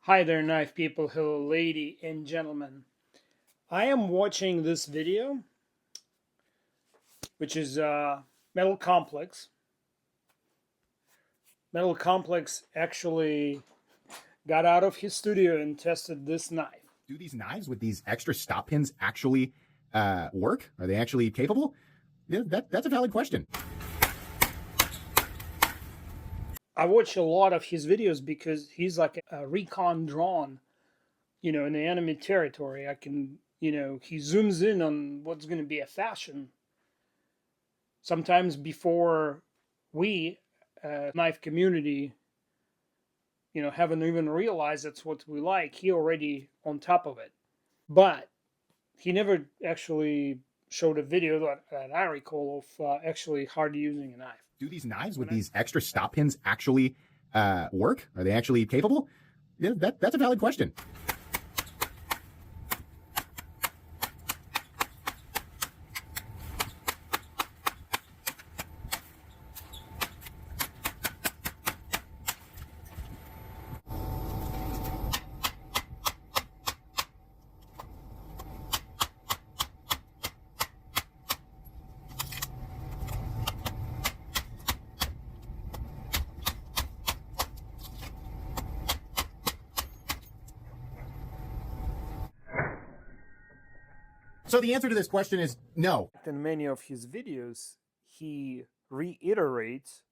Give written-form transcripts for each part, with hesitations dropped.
Hi there, knife people, hello, lady and gentlemen. I am watching this video, which is Metal Complex. Metal Complex actually got out of his studio and tested this knife. Do these knives with these extra stop pins actually work? Are they actually capable? Yeah, that's a valid question. I watch a lot of his videos because he's like a recon drone, in the enemy territory. He zooms in on what's going to be a fashion. Sometimes before we, knife community, haven't even realized that's what we like. He already on top of it. But he never actually showed a video that I recall of actually hard using a knife. Do these knives with these extra stop pins actually work? Are they actually capable? Yeah, that's a valid question. So the answer to this question is no. In many of his videos, he reiterates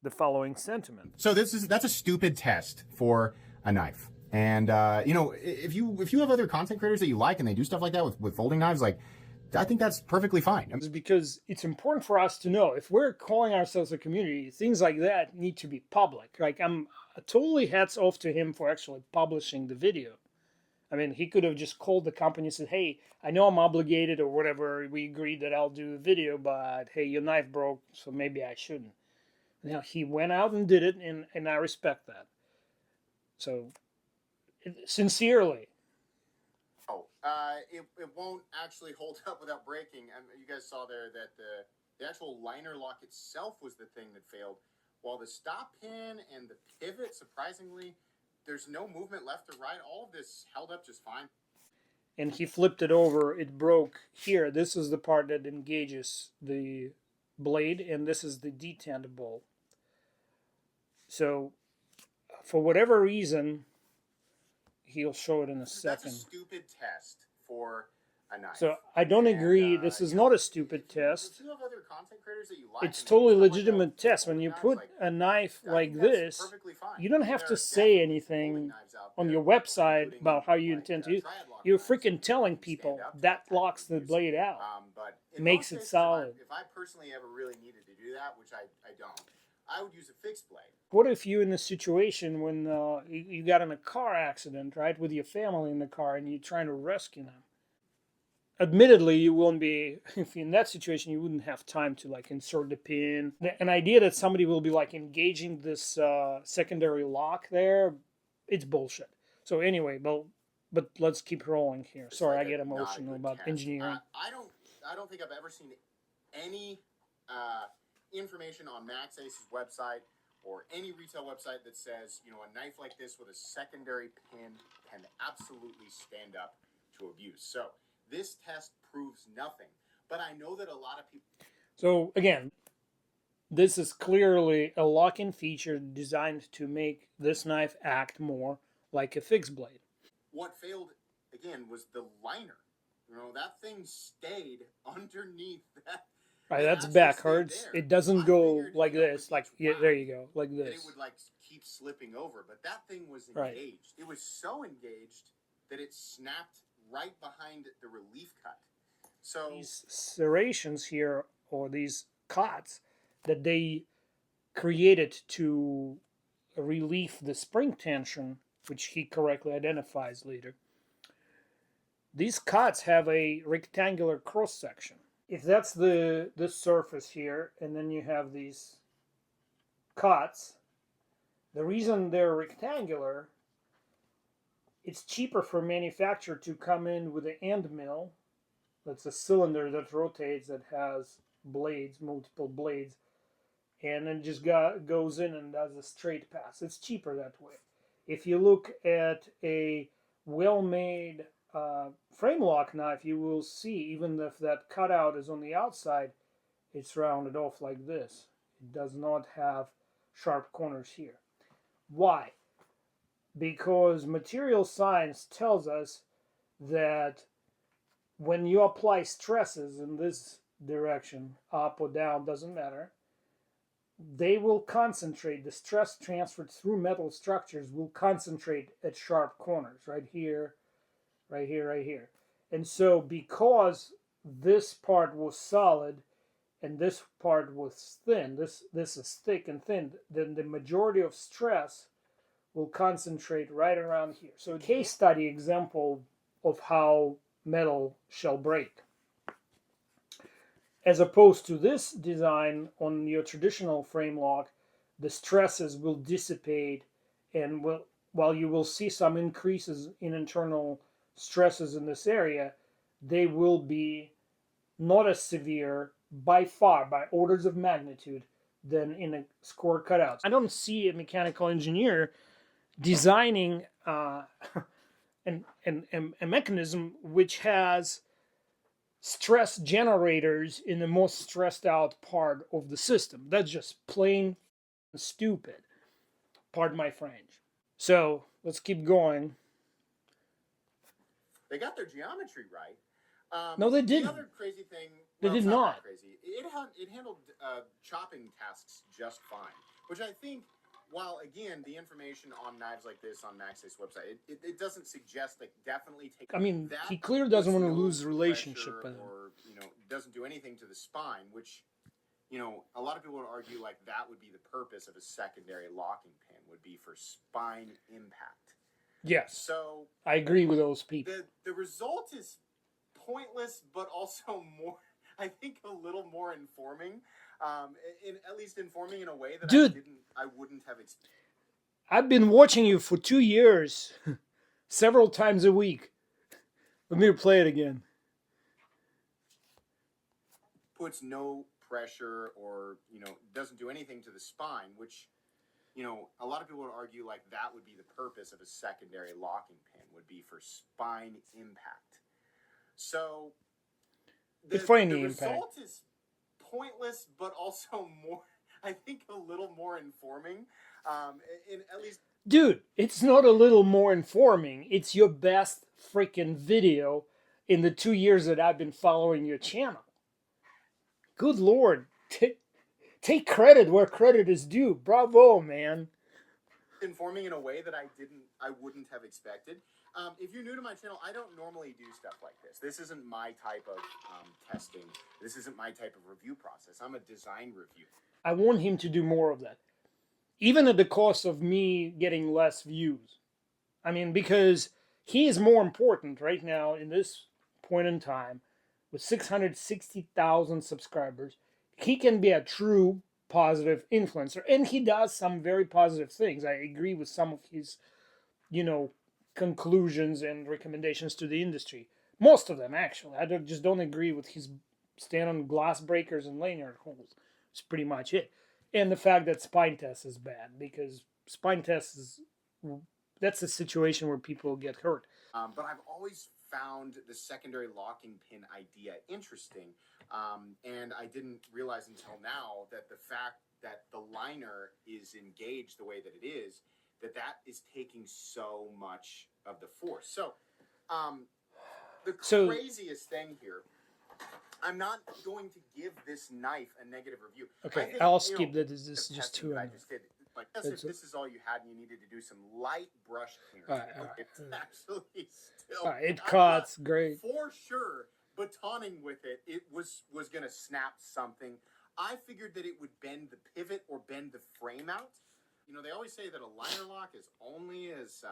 the following sentiment. So that's a stupid test for a knife. And if you have other content creators that you like and they do stuff like that with folding knives, like I think that's perfectly fine. It's because it's important for us to know if we're calling ourselves a community, things like that need to be public. Like I'm totally hats off to him for actually publishing the video. I mean, he could have just called the company and said, hey, I know I'm obligated or whatever. We agreed that I'll do a video, but hey, your knife broke, so maybe I shouldn't. Now, he went out and did it, and I respect that. So, sincerely. Oh, it won't actually hold up without breaking. You guys saw there that the actual liner lock itself was the thing that failed, while the stop pin and the pivot, surprisingly, there's no movement left or right. All of this held up just fine. And he flipped it over. It broke here. This is the part that engages the blade, and this is the detent bolt. So, for whatever reason, he'll show it in a second. That's a stupid test for a knife. So I don't agree. This is not a stupid test. If you have other content creators that you like, it's totally legitimate test. When you put a knife like this, you don't have to say anything on your website about how you intend to use it. You're freaking telling people that locks the blade out, makes it solid. If I personally ever really needed to do that, which I don't, I would use a fixed blade. What if you're in a situation when you got in a car accident, right, with your family in the car, and you're trying to rescue them? Admittedly, you won't be, if in that situation, you wouldn't have time to like insert the pin. An idea that somebody will be like engaging this secondary lock there, it's bullshit. So anyway, but let's keep rolling here. Sorry, I get emotional about engineering. I don't think I've ever seen any information on Maxace's website or any retail website that says, a knife like this with a secondary pin can absolutely stand up to abuse. So this test proves nothing, but I know that a lot of people... So again, this is clearly a lock-in feature designed to make this knife act more like a fixed blade. What failed, again, was the liner. That thing stayed underneath that. Right, that's backwards. It doesn't go like this. Like, yeah, there you go, like this. And it would keep slipping over, but that thing was engaged. Right. It was so engaged that it snapped right behind the relief cut. So these serrations here, or these cuts that they created to relieve the spring tension, which he correctly identifies later, these cuts have a rectangular cross section. If that's this surface here, and then you have these cuts, the reason they're rectangular, it's cheaper for manufacturer to come in with an end mill. That's a cylinder that rotates, that has blades, multiple blades, and then just goes in and does a straight pass. It's cheaper that way. If you look at a well-made frame lock knife, you will see, even if that cutout is on the outside, it's rounded off like this. It does not have sharp corners here. Why? Because material science tells us that when you apply stresses in this direction, up or down, doesn't matter, they will concentrate, the stress transferred through metal structures will concentrate at sharp corners, right here, right here, right here. And so because this part was solid and this part was thin, this is thick and thin, then the majority of stress will concentrate right around here. So a case study example of how metal shall break. As opposed to this design on your traditional frame lock, the stresses will dissipate, and while you will see some increases in internal stresses in this area, they will be not as severe by far, by orders of magnitude, than in a score cutout. I don't see a mechanical engineer designing a mechanism which has stress generators in the most stressed out part of the system. That's just plain stupid. Pardon my French. So let's keep going. They got their geometry right. No, they didn't. The other crazy thing, they did not. Crazy. It handled chopping tasks just fine, which I think, while again the information on knives like this on Maxace's website, it doesn't suggest like definitely take. I mean, he clearly doesn't want to lose the relationship, or doesn't do anything to the spine, which a lot of people would argue like that would be the purpose of a secondary locking pin, would be for spine impact. Yes. So I agree with those people. The result is pointless, but also more, I think, a little more informing. At least informing in a way that I wouldn't have expected. I've been watching you for 2 years, several times a week. Let me play it again. Puts no pressure, or doesn't do anything to the spine, which a lot of people would argue like that would be the purpose of a secondary locking pin, would be for spine impact. So the result is pointless, but also more, I think, a little more informing. At least, dude, it's not a little more informing. It's your best freaking video in the 2 years that I've been following your channel. Good Lord. Take credit where credit is due. Bravo, man. Informing in a way that I wouldn't have expected. If you're new to my channel, I don't normally do stuff like this. This isn't my type of testing. This isn't my type of review process. I'm a design review. I want him to do more of that, even at the cost of me getting less views. I mean, because he is more important right now in this point in time with 660,000 subscribers. He can be a true positive influencer, and he does some very positive things. I agree with some of his, conclusions and recommendations to the industry. Most of them, actually. I just don't agree with his stand on glass breakers and lanyard holes. It's pretty much it. And the fact that spine test is bad, because spine test that's a situation where people get hurt. But I've always found the secondary locking pin idea interesting. And I didn't realize until now that the fact that the liner is engaged the way that it is, that is taking so much of the force. So, the craziest thing here, I'm not going to give this knife a negative review. Okay, I'll skip that. This is just too. I just did. Like, if this is all you had and you needed to do some light brush clearing, it's actually still. It cuts great. For sure, batoning with it was going to snap something. I figured that it would bend the pivot or bend the frame out. They always say that a liner lock is only as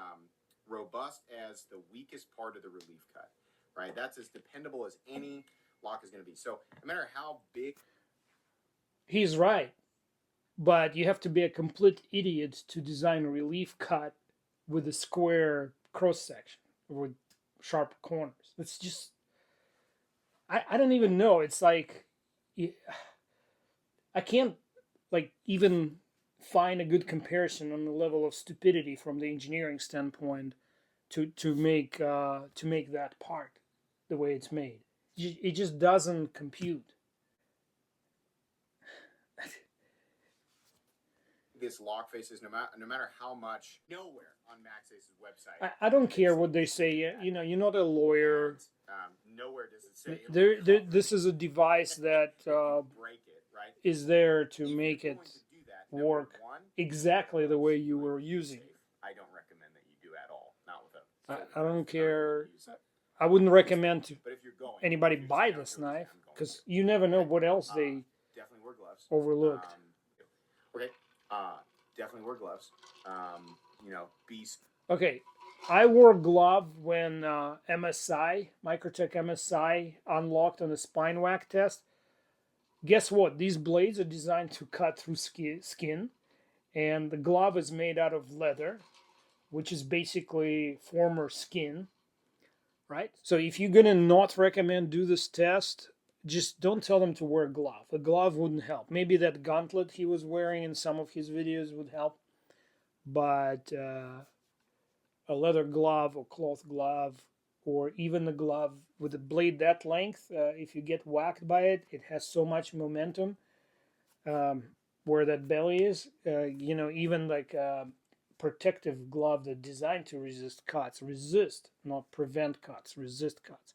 robust as the weakest part of the relief cut, right? That's as dependable as any lock is going to be. So no matter how big. He's right. But you have to be a complete idiot to design a relief cut with a square cross section with sharp corners. It's just, I don't even know. It's like, I can't even find a good comparison on the level of stupidity from the engineering standpoint to make that part the way it's made. It just doesn't compute. This lock faces, no matter how much, nowhere on Maxace's website. I don't care what they say. You know, you're not a lawyer. Nowhere does it say this is a device that break it, right? is there to make it work exactly the way you were using it. I don't recommend that you do at all. Not with I don't care. I wouldn't recommend to but if you're going, anybody buy this knife because you never know what else they definitely wear gloves. overlooked. Okay. Definitely wear gloves. You know, beast. Okay, I wore a glove when MSI, Microtech MSI, unlocked on the spine whack test. Guess what? These blades are designed to cut through skin, and the glove is made out of leather, which is basically former skin, right? So if you're gonna not recommend do this test, just don't tell them to wear a glove. A glove wouldn't help. Maybe that gauntlet he was wearing in some of his videos would help, but a leather glove or cloth glove, or even a glove with a blade that length, if you get whacked by it, it has so much momentum where that belly is. You know, even like a protective glove that's designed to resist cuts, not prevent cuts, resist cuts.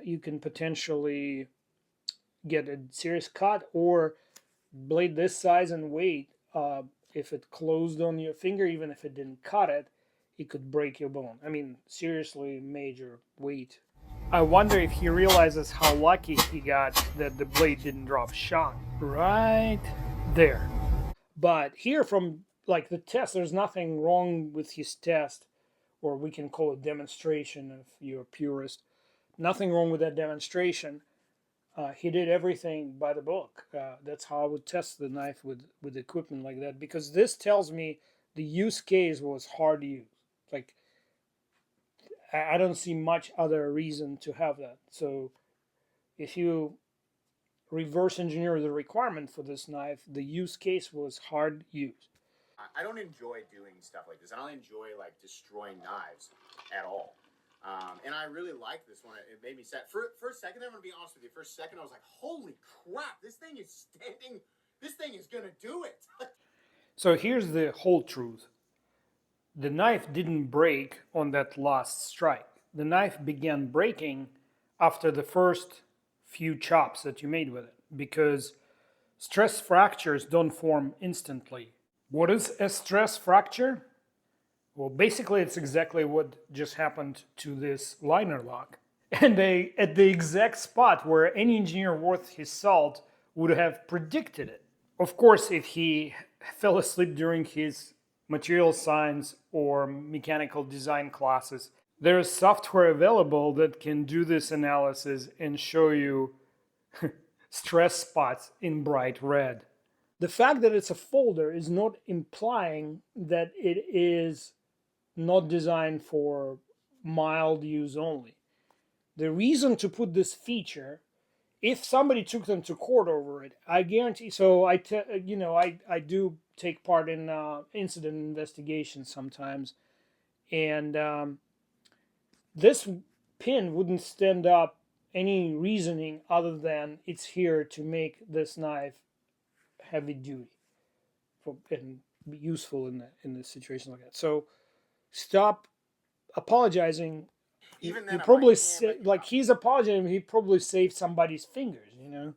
You can potentially get a serious cut, or blade this size and weight, if it closed on your finger, even if it didn't cut it, it could break your bone. I mean, seriously major weight. I wonder if he realizes how lucky he got that the blade didn't drop shot right there. But here from like the test, there's nothing wrong with his test, or we can call it demonstration if you're a purist. Nothing wrong with that demonstration. He did everything by the book. That's how I would test the knife with equipment like that, because this tells me the use case was hard use. Like, I don't see much other reason to have that. So if you reverse engineer the requirement for this knife, the use case was hard use. I don't enjoy doing stuff like this. I don't enjoy like destroying knives at all. And I really like this one. It made me sad. For a second, I'm going to be honest with you. For a second, I was like, holy crap, this thing is standing. This thing is going to do it. So here's the whole truth. The knife didn't break on that last strike. The knife began breaking after the first few chops that you made with it, because stress fractures don't form instantly. What is a stress fracture? Well, basically, it's exactly what just happened to this liner lock. And they, at the exact spot where any engineer worth his salt would have predicted it. Of course, if he fell asleep during his material science or mechanical design classes, there is software available that can do this analysis and show you stress spots in bright red. The fact that it's a folder is not implying that it is not designed for mild use only. The reason to put this feature, if somebody took them to court over it, I guarantee. So I do take part in incident investigations sometimes, and this pin wouldn't stand up any reasoning other than it's here to make this knife heavy duty and be useful in a situation like that. So stop apologizing. Even you probably like he's apologizing. He probably saved somebody's fingers. You know.